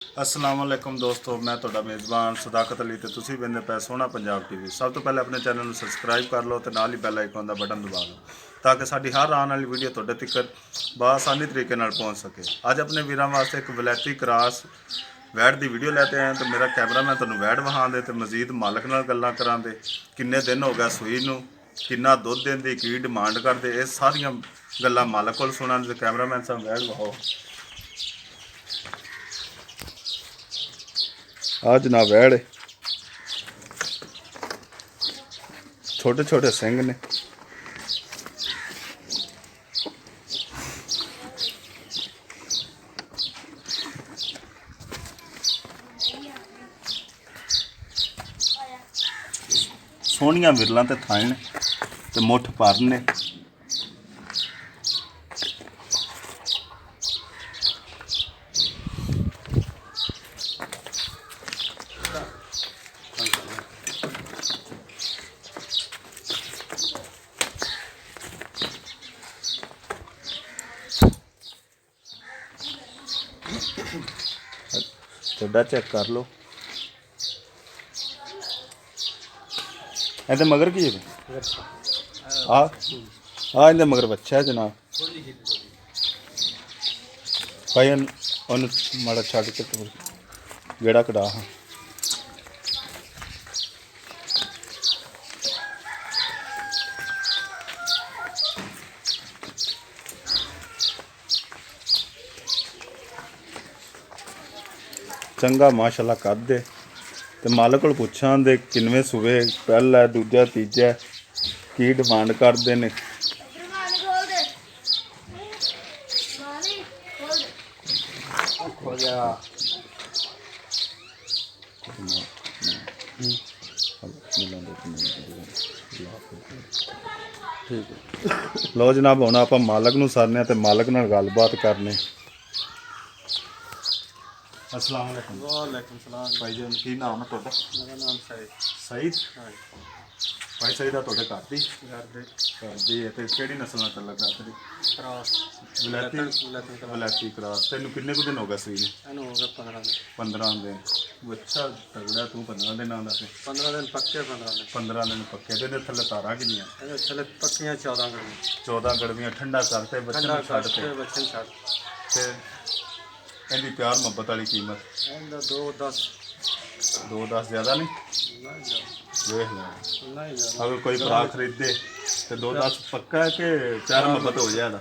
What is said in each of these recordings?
अस्सलाम वालेकुम दोस्तों, मैं तुहाडा मेज़बान सदाकत अली ते तुसीं वेंदे पए सोहना पंजाब टीवी। सब तो पहले अपने चैनल को सबसक्राइब कर लो तो नाल ही बैल आइकन का बटन दबा लो ताकि साडी हर आने वाली वीडियो तुहाडे तक बआसानी तरीके नाल पहुँच सके। अज अपने वीरां वास्ते एक वलैती क्रॉस वैट की वीडियो लैते आए तो मेरा कैमरा मैं तुहानूं वैट विखाण दे ते मजीद मालक नाल गल्लां करां दे, किन्ने दिन हो गए सूई नूं, किन्ना दुध देंदी, की डिमांड करदे, ये सारियां गल्लां मालक कोल सुणां दे। कैमरामैन साहब वैट विखाओ। आ जनाब वैड़ छोटे छोटे सिंह ने, सोहनियां विरलां ते थां ने ते मुठ पर ने। थोड़ा चेक कर लो। ਇਹਦੇ मगर की है ਇਹਦੇ मगर बच्चा है जनाब। भाई ਉਹਨੂੰ ਮਾੜਾ ਛੱਡ ਕੇ ਤੂੰ ਗੇੜਾ ਕਢਾ। ਹਾਂ चंगा माशाल्लाह कर दे तो मालक को पुछां दे किनवें सूबे पहला दूजा तीजा की डिमांड करते हैं। लो जनाब हुण आपां मालक नूं सरने ते मालक नाल गलबात करने। अस्सलाम वालेकुम। वालेकुम सलाम भाई जी, की नाम है तुहाडा? मेरा नाम सईद। भाई सईद आ तुहाडे घर दी ते किहड़ी नस्ल नाल तलक रखदी? Cross वलैती cross. तैनूं किन्ने कुछ दिन हो गए सूई? इहनूं हो गए 15 दिन। अच्छा तगड़ा तू 15 दिन आंदा ते 15 दिन पक्के 15 दिन पक्के। ते थल्ले तारा किन्नियां? इहदे थल्ले पक्कियां 14 गड़वियां ठंडा करते बच्चे छड्ड ते इहदी प्यार मुहब्बत वाली कीमत 2-10 ज़्यादा नहीं देख लो। अगर कोई भरा खरीदे तो 2-10 पक्का है कि प्यार मुहब्बत हो जाएगा।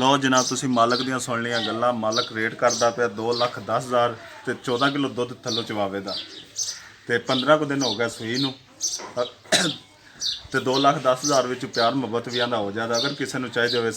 लो जनाब तुसीं मालक दियां सुन लियां गल्लां। मालक रेट करदा पिया 2,10,000 ते 14 किलो दुध थल्लों चवावे दा ते 15 को दिन हो गए सूई नूं ते 2,10,000 विच प्यार मुहब्बत भी आंदा हो जाएगा। अगर किसी नूं चाहिए होवे